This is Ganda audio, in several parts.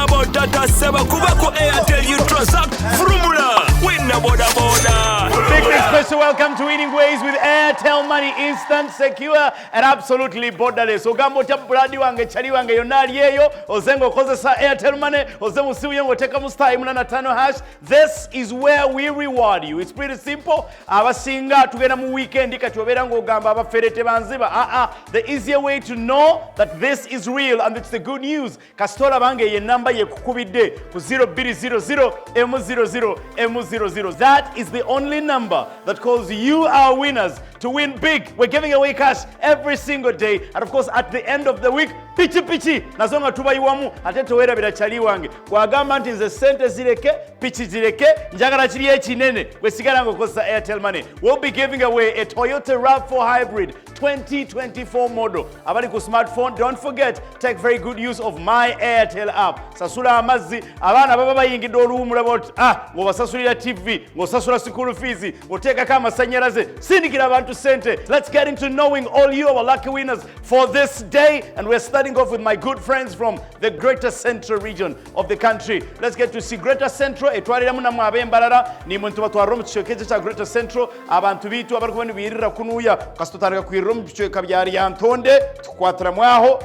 about Tata Seba Kubako Airtel you transact Frumula. Win the boda boda. Big special welcome to Winning Ways with Airtel Money. Instant, secure and absolutely borderless. Ogambo tabuladi wange chali wange yonali yeyo. Ozengo kozesa Airtel Money. Ozemu siu yengo teka musta imuna na tano hash. This is where we reward you. It's pretty simple. Abasinga tugenda mu weekend kachobera ngo ogamba abaferete banziba. The easier way to know that this is real and it's the good news. Kastora bange ye number ye kukubide ku 0200 M00 M00. That is the only number that calls you our winners to win big. We're giving away cash every single day, and of course at the end of the week pichi pichi nazonga tuba iwamu ate towera birachali wange kwagamba nti nze sente zireke pichi zireke njagala kiri ekinene we sigala ngo kosa Airtel Money. We'll be giving away a Toyota RAV4 Hybrid 2024 model. Abali ku smartphone, don't forget, take very good use of my Airtel app. Sasula amazi abana baba bayingidde oluwumula bot ngo basasulira TV ngo sasula school fees ngo teka kama sanyaraze sindikira abantu sente. Let's get into knowing all you our lucky winners for this day, and we're starting off with my good friends from the Greater Central region of the country. Let's get to see Greater Central. Etwaliramu namwe abembalala ni muntu batwaro mu kishokeze cha Greater Central abantu bitu abari kubani birira kunuya kasitotanga kwirira mu kishokeka byari yantonde tukwatira mwaho.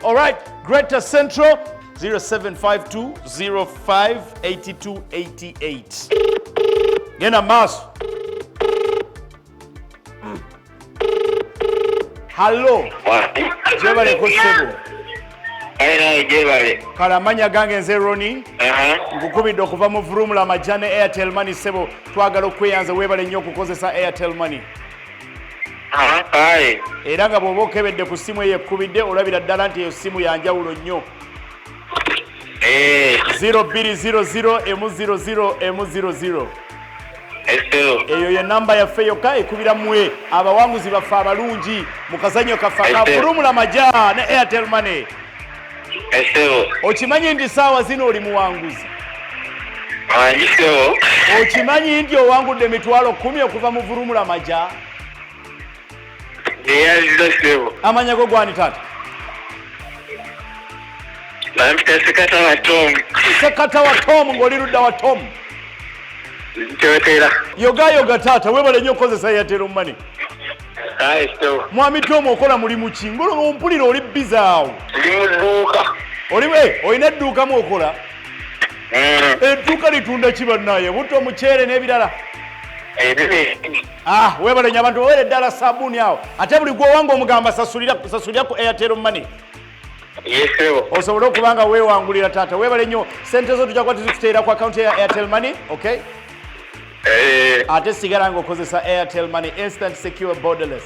All right, Greater Central 0752058288. Gena mas. Hello. Jebale kosebo. Jebale. Kalamanya gange nze Roni. Ngukubidde okuva mu Vrumula Majane Airtel Money sebo twagala okweyanza webale nnyo okukozesa Airtel Money. Era nga bw'oba okebedde ku simu eyekubidde olabira ddala nti eyo simu yanjawulo nnyo. 0200 M00 M00. Eyo ye namba yaffe yokka ekubira mwe abawanguzi baffe abalungi mu kazanyo kaffe ka Vrumula Majaa ne Airtel Money. Okimanyi nti saawa zino oli muwanguzi? Okimanyi nti owangudde emitwalo 10 okuva mu Vrumula Majaa? Amanya go gwani tata? Sekata wa Tom ng'oli ludda wa Tom. Yoga tata webale nnyo okozesa Airtel Money. Mwami Tom okola mulimu ki? Ngolo ompulira oli busy awo. Olina edduuka mu okola? Edduuka litunda ki bannaye? Butto omuceere n'ebirala? Webale nnyo abantu bawere eddala sabbuuni awo. Ate buli gw'owanga omugamba sasulira ku Airtel Money. Osobola okubanga weewangulira tata. Webale nnyo, sente zo tujja kuba tuzikuteera ku account ya Airtel Money, okay? Ate sigala ng'okozesa Airtel Money, instant, secure, borderless.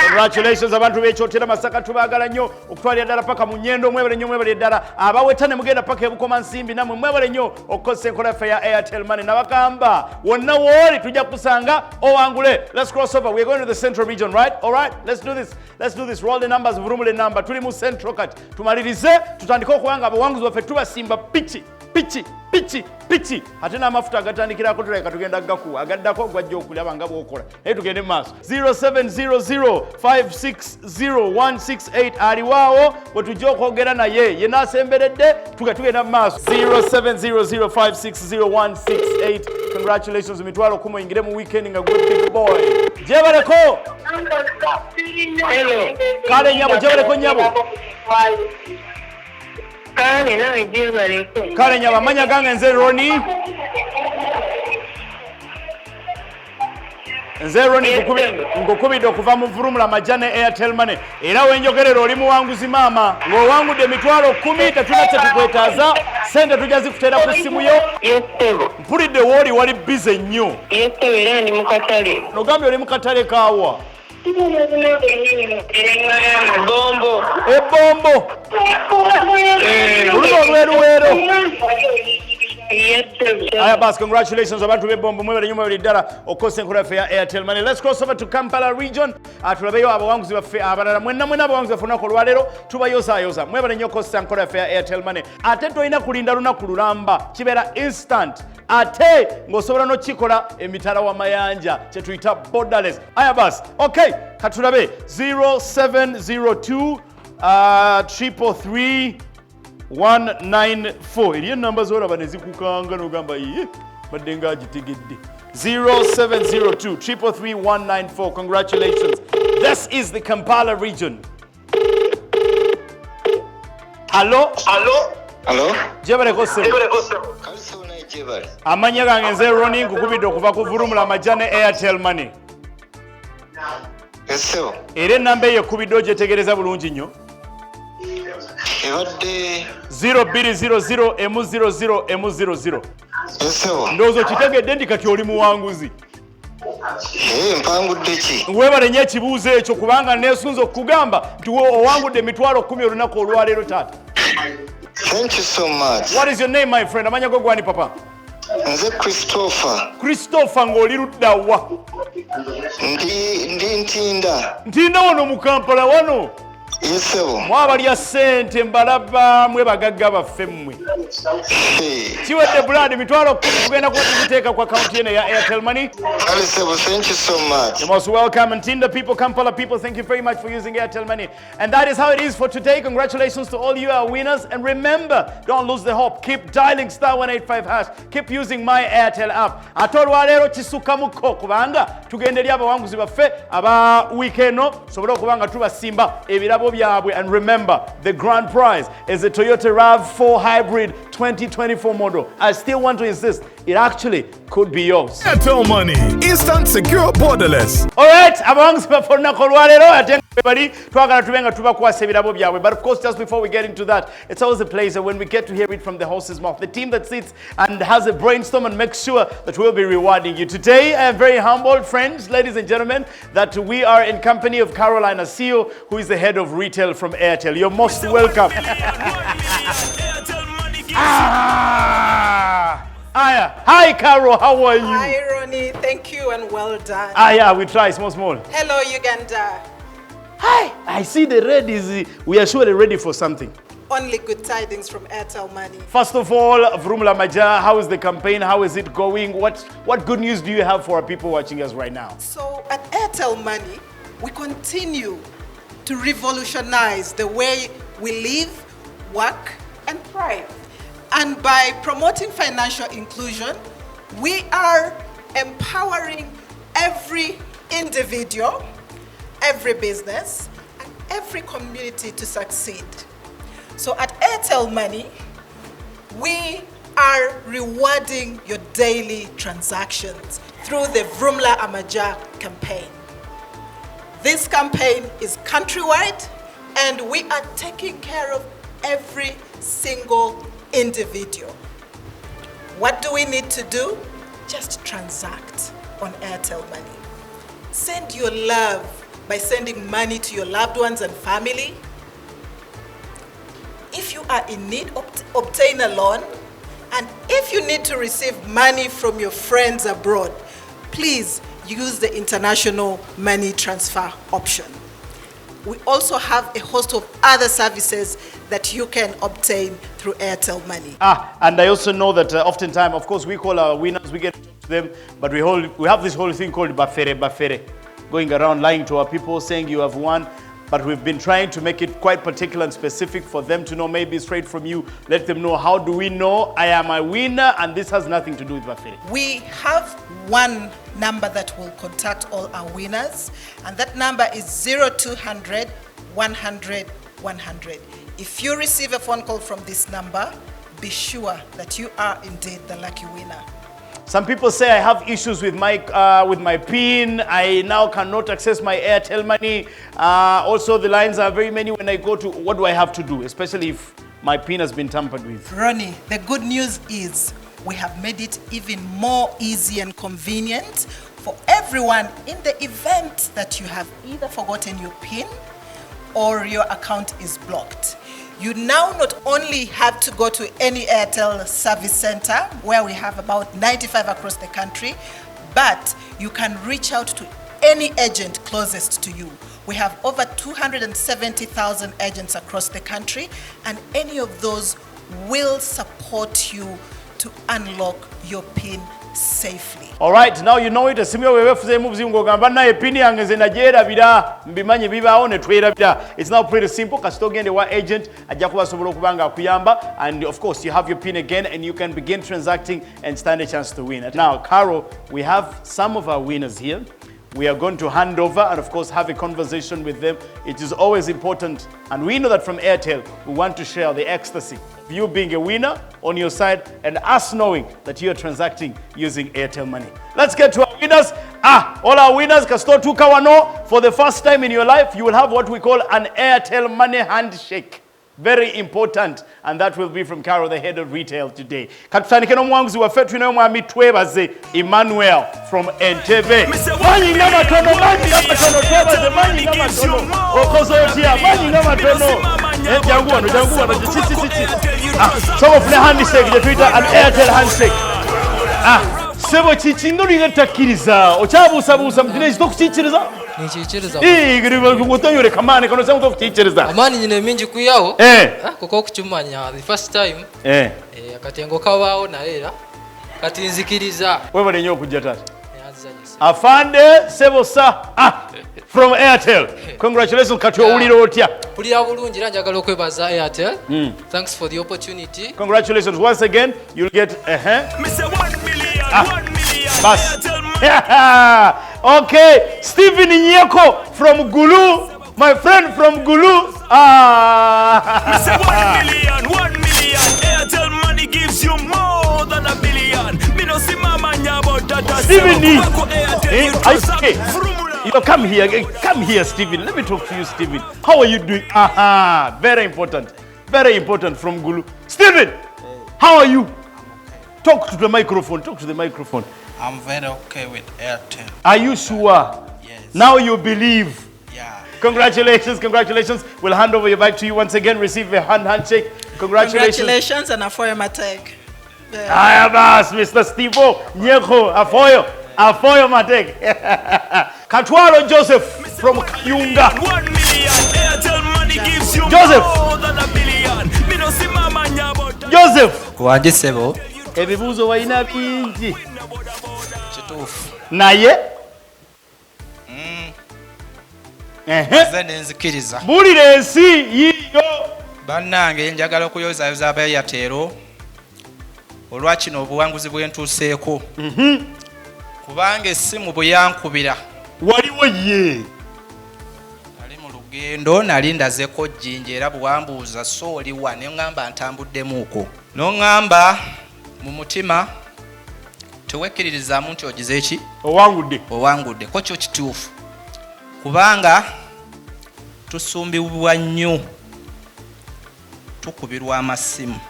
Congratulations abantu b'ekyotera Masaka tubaagala nnyo okutwalira ddala paka mu Nnyendo. Mwebale nnyo mwebale ddala abaweta ne mugenda paka ebukoma nsimbi namwe mwebale nnyo okukozesa enkola yaffe ya Airtel Money. Nabagamba wonna wooli tujja kusanga owangule. Let's cross over. We're going to the Central region, right? All right, let's do this. Roll the numbers, Vrumule number. Tuli mu Central kati tumalirize tutandike okuwanga abawanguzi baffe tubasimba pichi. Ate n'amafuta agatandikirako tuleka tugenda gakuwa agaddako gwajja okulaba nga bw'okola. Tugende mu maaso. 0700560168 aliwaawo bwe tujja okwogera naye ye n'asemberedde tugenda mu maaso. 0700560168. Congratulations, emitwalo 10 oyingire mu weekend nga gwe big boy. Jebaleko. Hello. Kale nyabo jebaleko nyabo. Kale nyaba manya gange nze Roni. Nze Roni ngukubidde okuva mu Vrumula Majane Airtel Money. Era wenjogerera oli muwanguzi maama. Ng'owangudde emitwalo 10 tetunatse tukwetaaza. Sente tujja zikuteera ku simu yo. Mpulidde wooli wali busy nnyo. Era ndi mu katale. Nogambye oli mu katale kaawa? Bombo. Ebombo. Oluno olweruweero. Aya bas, congratulations abantu b'ebombo mwebale nnyo mwebale ddala okukozesa enkola yaffe ya Airtel Money. Let's cross over to Kampala region. Tulabeyo abawanguzi baffe abalala mwenna abawanguzi baffe olunaku olwaleero tubayozaayoza. Mwebale nnyo okukozesa enkola yaffe ya Airtel Money. Ate tolina kulinda lunaku lulamba, kibeera instant. Ate ng'osobola n'okikola emitala w'amayanja kye tuyita borderless. Aya bas, okay, katulabe 0702 333 194. Eriyo namba zolaba ne zikukanga n'ogamba ye badde nga agitegedde. 0702 333 194. Congratulations. This is the Kampala region. Hello? Jebaleko sebo. Amanya gange nze Ronnie nkukubidde okuva ku Vurumula amajja ne Airtel Money. Era ennamba eyo ekkubidde ogyetegereza bulungi nnyo. Ebadde 0200 M00 M00. Ndowooza okitegedde nti kati oli muwanguzi. mpangudde ki? Weebale nnyo ekibuuzo ekyo kubanga neesunza okugamba nti owangudde emitwalo 10 olunaku olwaleero taata. Thank you so much. What is your name, my friend? Amanya go gwani papa? Nze Christopher. Christopher ng'oli ludda wa? Ndi Ntinda. Ntinda wano mu Kampala wano. Yesebo. Mwabalya ssente mbalaba mwe bagagga baffe mmwe. Kiwedde Brad mitwalo 10 kugenda kuba tuziteeka ku akaunti yene ya Airtel Money. Yesebo, thank you so much. You're most welcome. And Ntinda people, Kampala people, thank you very much for using Airtel Money. And that is how it is for today. Congratulations to all you our winners. And remember, don't lose the hope. Keep dialing *185 hash. Keep using my Airtel app. Atolwa leero kisuka muko kubanga tugenderi abawanguzi baffe aba weekend no sobole okubanga tubasimba ebirabo byabwe. And remember, the grand prize is a Toyota RAV4 Hybrid 2024 model. I still want to insist, it actually could be yours. Airtel Money, instant, secure, borderless. All right, abawanguzi baffe olunaku olwaleero ate everybody twagala tubenga tubakwasa ebirabo byabwe. But of course, just before we get into that, it's always a pleasure when we get to hear it from the horse's mouth. The team that sits and has a brainstorm and makes sure that we'll be rewarding you. Today, I am very humbled, friends, ladies and gentlemen, that we are in company of Caroline Asio, who is the head of retail from Airtel. You're most welcome. Aya. Hi, Caro. How are you? Hi, Ronnie. Thank you and well done. Yeah, we try small. Hello, Uganda. Hi. I see the red is, we are surely ready for something. Only good tidings from Airtel Money. First of all, Vurumula Maja, how is the campaign? How is it going? What good news do you have for our people watching us right now? So at Airtel Money, we continue to revolutionize the way we live, work, and thrive. And by promoting financial inclusion, we are empowering every individual, every business, and every community to succeed. So at Airtel Money, we are rewarding your daily transactions through the Vurumula Amaja campaign. This campaign is countrywide, and we are taking care of every single individual. What do we need to do? Just transact on Airtel Money. Send your love by sending money to your loved ones and family. If you are in need, obtain a loan. And if you need to receive money from your friends abroad, please use the international money transfer option. We also have a host of other services that you can obtain through Airtel Money. And I also know that oftentimes, of course, we call our winners, we get to talk to them, but we have this whole thing called bafere, going around lying to our people, saying you have won. But we've been trying to make it quite particular and specific for them to know, maybe straight from you. Let them know, how do we know I am a winner and this has nothing to do with bafere? We have one number that will contact all our winners, and that number is 0200 100 100. If you receive a phone call from this number, be sure that you are indeed the lucky winner. Some people say I have issues with my PIN. I now cannot access my Airtel Money. Also, the lines are very many when I go to, what do I have to do, especially if my PIN has been tampered with? Ronnie, the good news is we have made it even more easy and convenient for everyone in the event that you have either forgotten your PIN or your account is blocked. You now not only have to go to any Airtel service center, where we have about 95 across the country, but you can reach out to any agent closest to you. We have over 270,000 agents across the country, and any of those will support you to unlock your PIN safely. All right, now you know it. Esimyo wewefuze mubuzi ngogamba naye pini yange nze nagyerabira mbimanyi bibaawo ne twerabira. It's now pretty simple. Kasito ogende wa agent ajja kubasobola okuba nga akuyamba, and of course you have your pin again and you can begin transacting and stand a chance to win. Now, Carol, we have some of our winners here. We are going to hand over and of course have a conversation with them. It is always important, and we know that from Airtel, we want to share the ecstasy of you being a winner on your side and us knowing that you are transacting using Airtel Money. Let's get to our winners. All our winners, Kasto Tukawano, for the first time in your life, you will have what we call an Airtel Money handshake. Very important, and that will be from Carol, the head of retail today. Katusanike n'omuwanguzi waffe tulina omwami twebaze Emmanuel from Entebbe. Manyi nga matono, twebaze manyi nga matono. Okoze otya, manyi nga matono. Jangu wano, so ofune handshake gye tuyita an Airtel handshake. Sebo kikino linga takkiriza, okyabuusabuusa mutine ekitokukiikiriza? Nikiikiriza. Ngotonyole kamaani kano sema tokukiikiriza. Amaani nyine mingi kuyawo. Kuko okukimanya the first time. Akatengo kabaawo naye era kati nzikiriza. Webale nnyo okujja taata. Afande Sebosa from Airtel. Congratulations, kati owulira otya? Mpulira bulungi era njagala okwebaza Airtel. Thanks for the opportunity. Congratulations once again. You'll get Mr. 1 million, 1 million. Bas. Okay, Stephen Nyeko from Gulu, my friend from Gulu. Mr. 1 million, 1 million. Airtel Money gives you more than a billion. Stephen, you come here, Stephen. Let me talk to you, Stephen. How are you doing? Very important from Gulu. Stephen, how are you? Talk to the microphone. Talk to the microphone. I'm very okay with Airtel. Are you sure? Yes. Now you believe? Yeah. Congratulations. We'll hand over your bag to you once again. Receive a handshake. Congratulations and Afoyo Matek. Ayabas, Mr. Stevo Nyeko, Afoyo Matek. Katwalo Joseph from Kayunga. 1 million. Airtel Money gives you Joseph. more than a billion. Joseph. Wanje sebo. Ebibuuzo walina bingi. Kituufu. Naye? Nze nenzikiriza. Bulira ensi yiyo. Bannange njagala okuyozaayoza aba Airtel olwakino obuwanguzi bwentuuseeko. Kubanga essimu bwe yankubira. Waliwo ye. Nali mu lugendo nali ndazeko jjinja era bwambuuza so oli wa ne ŋŋamba ntambuddemuuko. N'oŋŋamba mu mutima tewekkiririzaamu nti ogize eki? Owangudde. Ko kyo kituufu. Kubanga tusumbibwa nnyo tukubirwa amasimu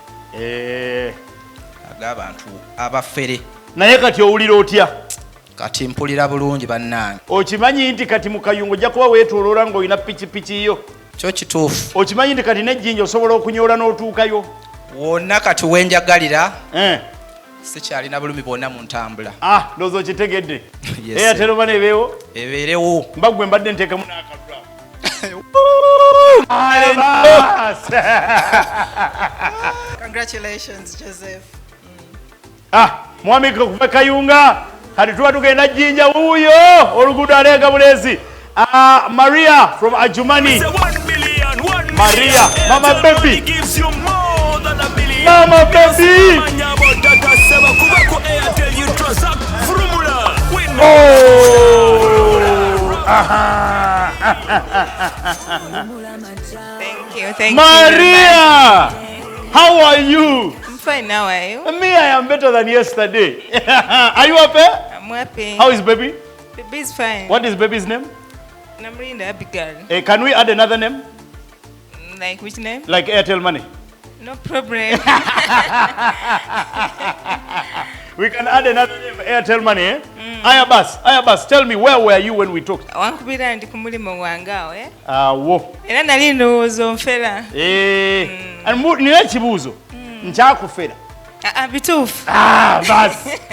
ag'abantu abafere. Naye kati owulira otya? Kati mpulira bulungi bannange. Okimanyi nti kati mu kayungu ojja kuba weetooloola ng'olina pikipiki yo? Kyo kituufu. Okimanyi nti kati n'ejjinja osobola okunyoola n'otuukayo? Wonna kati wenjagalira sikyalina bulumi bwonna mu ntambula. Ndowooza okitegedde. Yes. Airtel Money ebeewo? Ebeerewo. Mbagwe mbadde nteekemu n'akadra. Congratulations, Joseph. Mwami kuva Kayunga. Kati tuba tugenda jjinja wuuyo oluguudo alenga bulezi. Maria from Ajumani. Maria, Mama Baby. Mama Baby. Thank you. Maria, how are you? I'm fine, how are you? Me, I am better than yesterday. Are you happy? I'm happy. How is baby? Baby is fine. What is baby's name? Namrinda Abigail. Can we add another name? Like which name? Like Airtel Money. No problem. We can add another name, Airtel Money, eh? Ayabas, tell me, where were you when we talked? Wankubira ndi ku mulimo gwange awo, eh? Wo. Era nali ndowooza onfera. Nina ekibuuzo. Nkyakufera. Bituufu.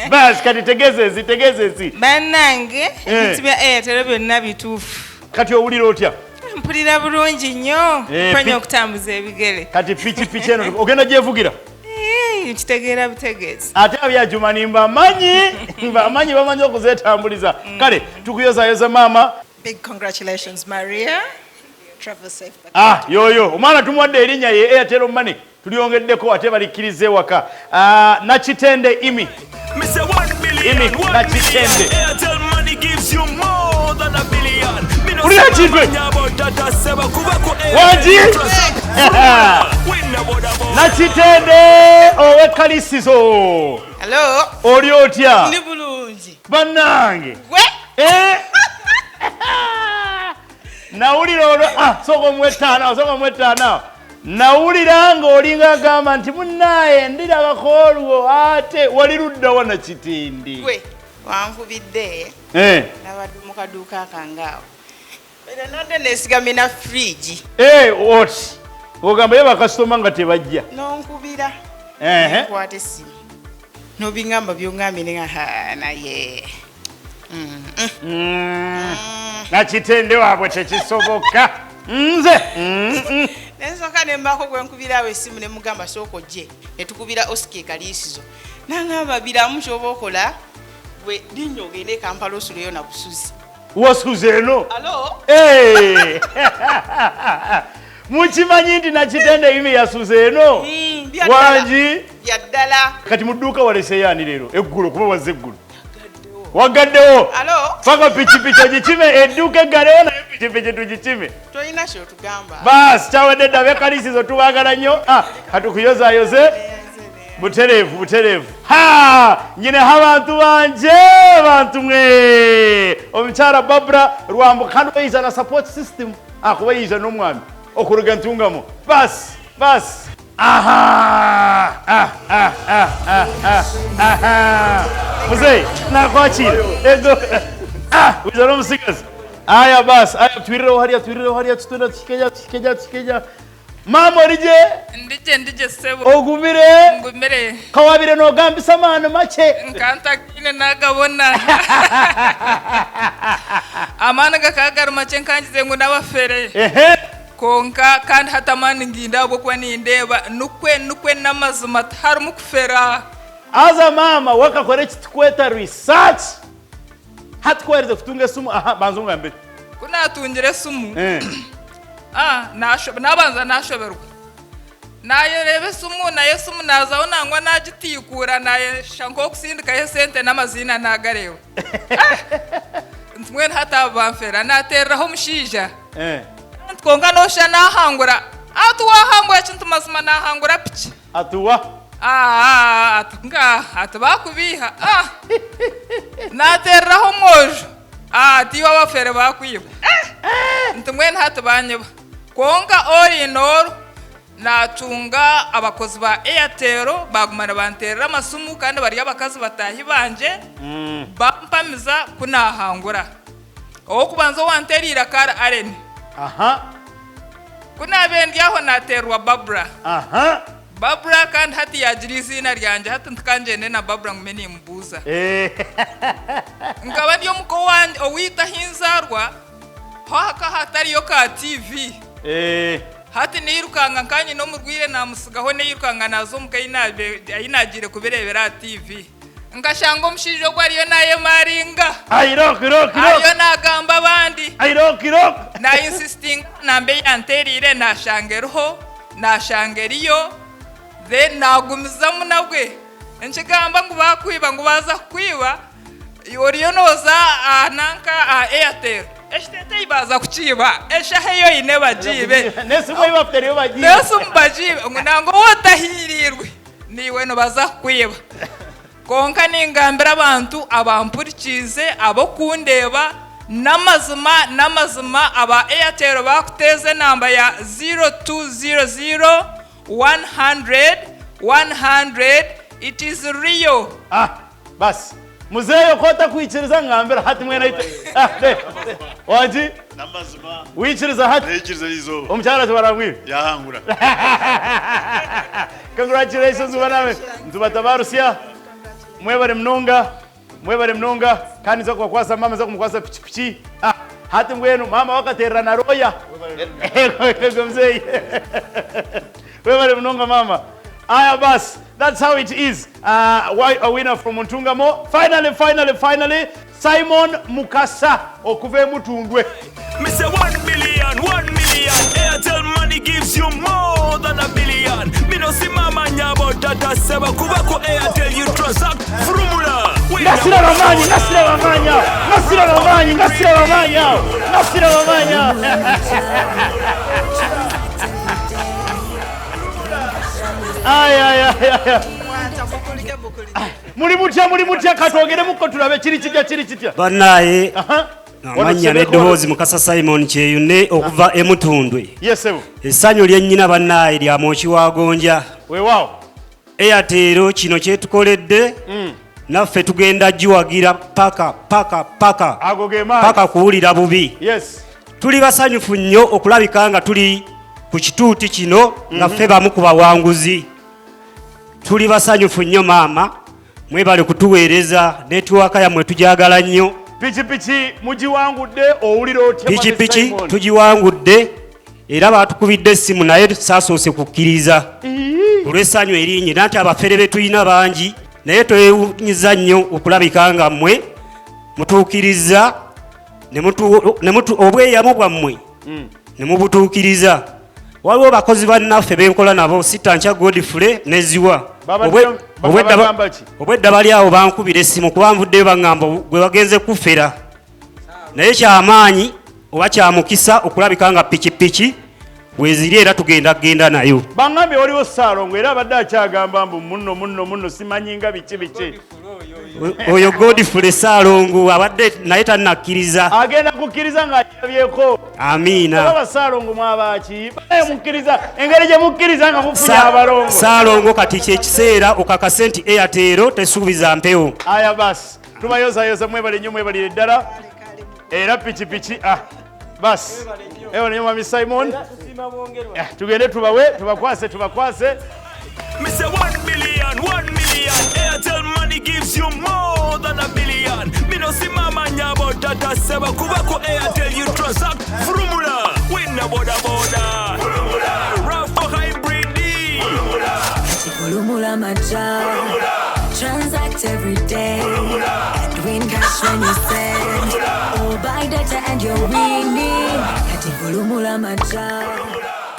Bas, kati tegezezi. Bannange, ebintu bya Airtel byonna bituufu. Kati owulira otya? Mpulira bulungi nnyo. Mpanya okutambuza ebigere. Kati piki eno ogenda gyevugira? kitegeera butegeezi. Ate abya Juma nimba amanyi bamanyi okuzetambuliza. Kale tukuyozayoza mama. Big congratulations, Maria. Travel safe. Yoyo omwana tumuwadde erinnya ye Airtel Money tuliongeddeko ate balikkirize waka. Nakitende Imi. Mr. 1 million, Imi, 1 nakitende. million. Airtel Money gives you more than a billion. Ulira chitwe. Wanji? Nakitende owe kalisizo. Hello. Oli otya? Ndi bulungi. Bannange. Gwe? Nawulira olwo soko mwetana. Nawulira ng'olinga agamba nti munnaye ndirabako olwo ate wali luddawo Nakitende. Gwe wankubidde. Nabadde mu kaduuka akangaawo. Era nadde neesigamye na fridge. Oti ogamba ye bakasitoma nga tebajja. Nonkubira. Nkwata essimu. Nobingamba byongambye naye. Nakitende waabwe tekisoboka. Nze. Nensooka ne mbaako gwe nkubiraawo essimu ne mugamba sooka ojje ne tukubira Oscar Kaliisizo. N'angamba biramu ky'oba okola bwe linnya ogende Kampala osuleyo na busuzi. Wasuze eno? Alo? Mukimanyi nti Nakitende Imi yasuze eno? Wanji? Byaddala. Kati mu dduuka waleseyo ani leero? Eggulo kuba wazze eggulo. Wagaddewo. Alo? Faka pikipiki ogikime edduuka eggalewo naye pikipiki tugikime. Tolina ky'otugamba. Baasi kyawedde dda ab'ekkalisizo tubaagala nnyo. Katukuyozayoze. Butereevu. Nyineho abantu banje bantu mwe. Omukyala Barbara Rwambo kandi bayiza na support system. Kuba yiza n'omwami okuruga ntungamo. Baasi. Muzeyi nakwakira. Ego. Wiza n'omusigazi. Aya baasi. Twirirewo hariya tutunda tukikeja. Mama olije? Ndije sebo. Ogumire? Ngumire. Kawabire n'ogambisa maano make. Nkantakine nagabona. Amana gakagara make nkangize ngo nabafere. Konka kandi hatamani nginda bwo kwa nindeba nukwe namazima harumu kufera. Aza mama wakakore kitukweta research. Hatkwereze kutunga sumu banzunga mbere. Kuna atungire sumu. Nabanza nashoberwa. Naye rebe sumu naye sumu nazaona ngwa nagitikura naye shanko kusindika ye sente n'amazina nagarewe. Ntmwen hata bamfera naterraho mushija. Konga nosha nahangura. Wahangura kintu mazima nahangura piki. Atuwa? Atabakubiha. Naterraho mojo. Tiwa bafere bakwiba. Ntmwen hata banyeba. Konga ori noro natunga abakozi ba Airtel bagumana banterera amasumu kandi bari abakazi batahi banje bampamiza kunahangura okubanza wanterira kara areni kuna bendyaho naterwa Barbara Barbara kandi hati yagira izina ryanje hati ntikangene na Barbara ngumeni mbuza nkaba ndiyo muko wanje owita hinzarwa haka hatariyo ka TV hati nirukanga nkanye no murwire namusigaho nirukanga nazo mukayinabe ayinagire kubirebera TV nkashanga omushijo gwariyo naye maringa ayiro ayo nagamba abandi ayiro na insisting nambe yanterire nashangeroho nashangeriyo then nagumiza munabwe nchigamba ngo bakwiba ngo baza kwiba yoriyo noza nanka Airtel Eshtete ibaza kuchiba eshaheyo ine bajibe nesumu ibafteriyo bajibe nesumu bajibe ngonango wotahirirwe niwe no baza kwiba konka ningambira abantu abampurikize abo kundeba namazima aba Airtel bakuteze namba ya 0200 100 it is real basi muzeyo kota kuichiriza ngambira hati mwena ite waji namazima wichiriza hati wichiriza izo omukyala tubarangwi yahangura congratulations baname ntubatabarusia mwebare mnonga kandi zo kwakwasa mama zo kumkwasa pichipichi hati mwenu mama wakaterera na roya ego mzee mwebare mnonga mama Aya bas, that's how it is. A winner from Muntungamo. Finally, Simon Mukasa okuve Mutungwe. Me say 1 million. Airtel Money gives you more than a billion. Me no see mama nyabo tata seba kuba ko Airtel you transact frumula. Nasira Ramanya. Aya. Muri mutya katwogere muko tulabe kiri kitya. Bannaye. Amanya n'eddoboozi Mukasa Simon Kyeyune okuva Emutundwe. Yes sir. Essanyu lyennyina bannaye lya Mwoki wa Gonja. Weewaawo. Airtel kino kyetukoledde. Naffe tugenda giwagira paka. Ago ge maanyi. Paka kuwulira bubi. Yes. Tuli basanyufu nnyo okulabika nga tuli ku kituuti kino nga ffe bamu ku bawanguzi. Tuli basanyufu nnyo maama. Mwebale kutuweereza netiwaaka yammwe tujagala nnyo. Pichi mugiwangudde owulira otya Pichi tugiwangudde era batukubidde essimu naye saasoose kukkiriza olw'essanyu eringi nanti abafere be tulina bangi naye twewunyiza nnyo okulabika nga mmwe mutuukiriza obweyamu bwammwe ne mubutuukiriza. Waliwo bakozi bannaffe benkola nabo Sitankya Godfrey ne Ziwa obwedda bali awo bankubira essimu kuba nvuddeyo baŋŋamba gwe bagenze kufera naye kyamaanyi oba kyamukisa okulabika nga pikipiki weziri era tugenda nayo. Baŋŋambye waliwo Ssaalongo era abadde akyagamba mbu munno simanyi nga biki. Oyo Godfrey Ssaalongo abadde naye tannakkiriza. Agenda kukkiriza ng'ajabyeko. Amiina. Baba Ssaalongo mwabaki. Mukkiriza engeri gye mukkiriza nga mufunye abalongo. Ssaalongo kati kyekiseera okakase nti Airtel tesuubiza mpewo. Aya basi tubayozayoza mwebale nnyo mwebalire ddala era pikipiki basi ewo nnyo Mami Simon tugende tubakwase. Me say 1 million. Airtel Money gives you more than a billion. Me no see mama nyabo tata seba kuba ko Airtel you transact frumula. Win na boda. Rafa hybrid D. Frumula macha. Transact every day and win cash when you send. Or buy data and you're winning. Frumula macha.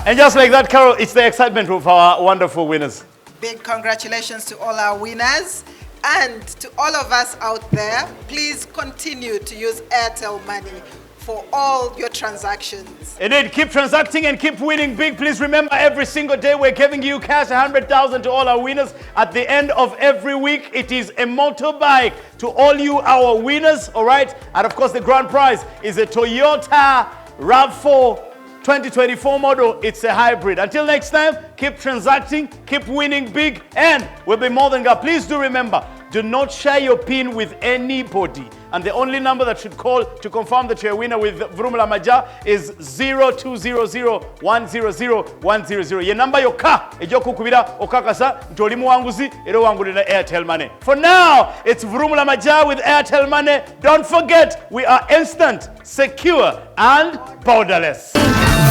And just like that, Carol, it's the excitement of our wonderful winners. Big congratulations to all our winners. And to all of us out there, please continue to use Airtel Money for all your transactions. Indeed, keep transacting and keep winning big. Please remember, every single day we're giving you cash, 100,000 to all our winners. At the end of every week, it is a motorbike to all you, our winners, all right? And of course, the grand prize is a Toyota RAV4 2024 model. It's a hybrid. Until next time, keep transacting, keep winning big, and we'll be more than glad. Please do remember, do not share your PIN with anybody. And the only number that should call to confirm that you're a winner with Vrumula Maja is 0200-100-100. Your number yoka ejokukubira okakasa ntoli muwanguzi era wangulira Airtel Money. For now, it's Vrumula Maja with Airtel Money. Don't forget, we are instant, secure, and borderless.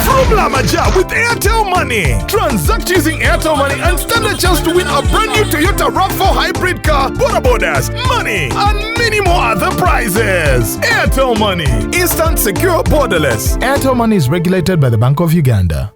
Vrumula Maja with Airtel Money. Transact using Airtel Money and stand a chance to win a brand new Toyota RAV4 hybrid car, bonus, money, and many more other prizes. Airtel Money. Instant, secure, borderless. Airtel Money is regulated by the Bank of Uganda.